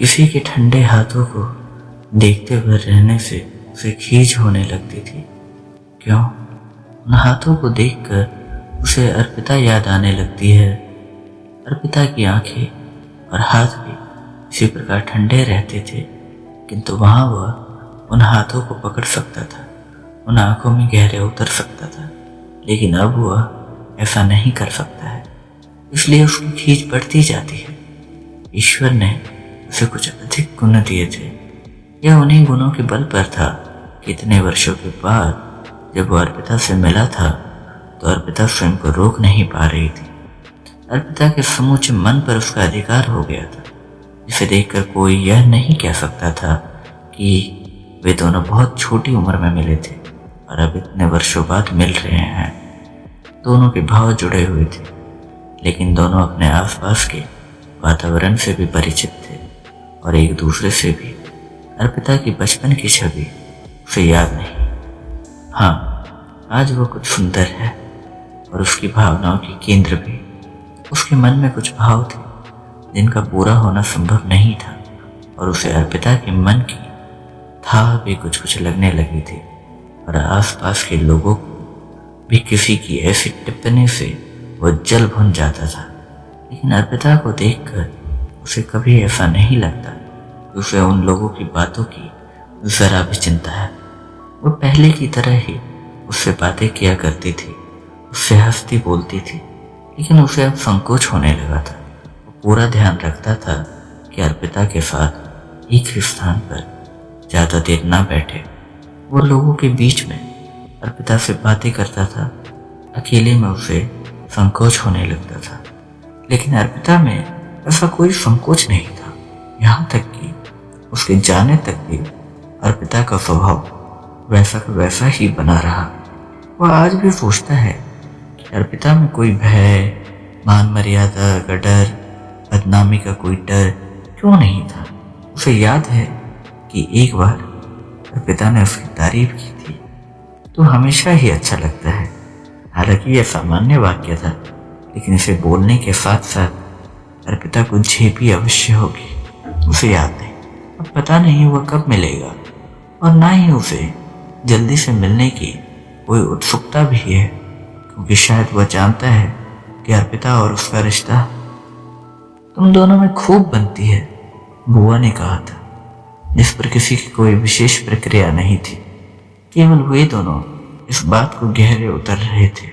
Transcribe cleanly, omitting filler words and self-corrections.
किसी के ठंडे हाथों को देखते हुए रहने से उसे खींच होने लगती थी। क्यों? उन हाथों को देखकर उसे अर्पिता याद आने लगती है। अर्पिता की आंखें और हाथ भी इसी प्रकार ठंडे रहते थे, किंतु वहां वह उन हाथों को पकड़ सकता था, उन आंखों में गहरे उतर सकता था, लेकिन अब वह ऐसा नहीं कर सकता है। इसलिए उसकी खींच बढ़ती जाती है। ईश्वर ने उसे कुछ अधिक गुण दिए थे। यह उन्हीं गुणों के बल पर था कि इतने वर्षों के बाद जब वह अर्पिता से मिला था तो अर्पिता स्वयं को रोक नहीं पा रही थी। अर्पिता के समूचे मन पर उसका अधिकार हो गया था, जिसे देखकर कोई यह नहीं कह सकता था कि वे दोनों बहुत छोटी उम्र में मिले थे और अब इतने वर्षों बाद मिल रहे हैं। दोनों के भाव जुड़े हुए थे, लेकिन दोनों अपने आसपास के वातावरण से भी परिचित थे और एक दूसरे से भी। अर्पिता की बचपन की छवि उसे याद नहीं। हाँ, आज वो कुछ सुंदर है और उसकी भावनाओं के केंद्र भी। उसके मन में कुछ भाव थे जिनका पूरा होना संभव नहीं था और उसे अर्पिता के मन की था भी कुछ लगने लगी थी और आसपास के लोगों को भी किसी की ऐसी टिप्पणी से वो जल भुन जाता था। लेकिन अर्पिता को देखकर उसे कभी ऐसा नहीं लगता कि उसे उन लोगों की बातों की जरा भी चिंता है। वो पहले की तरह ही उससे बातें किया करती थी, उससे हंसती बोलती थी, लेकिन उसे अब संकोच होने लगा था। वो पूरा ध्यान रखता था कि अर्पिता के साथ एक ही स्थान पर ज़्यादा देर ना बैठे। वो लोगों के बीच में अर्पिता से बातें करता था, अकेले में उसे संकोच होने लगता था। लेकिन अर्पिता में ऐसा कोई संकोच नहीं था, यहाँ तक कि उसके जाने तक भी अर्पिता का स्वभाव वैसा का वैसा ही बना रहा। वह आज भी सोचता है कि अर्पिता में कोई भय, मान मर्यादा का डर, बदनामी का कोई डर क्यों नहीं था। उसे याद है कि एक बार अर्पिता ने उसकी तारीफ की थी तो हमेशा ही अच्छा लगता है। हालांकि यह सामान्य वाक्य था, लेकिन इसे बोलने के साथ साथ अर्पिता को झेपी अवश्य होगी। उसे याद नहीं, अब पता नहीं वह कब मिलेगा और ना ही उसे जल्दी से मिलने की कोई उत्सुकता भी है, क्योंकि शायद वह जानता है कि अर्पिता और उसका रिश्ता तुम दोनों में खूब बनती है, बुआ ने कहा था, जिस पर किसी की कोई विशेष प्रक्रिया नहीं थी। केवल वे दोनों इस बात को गहरे उतर रहे थे।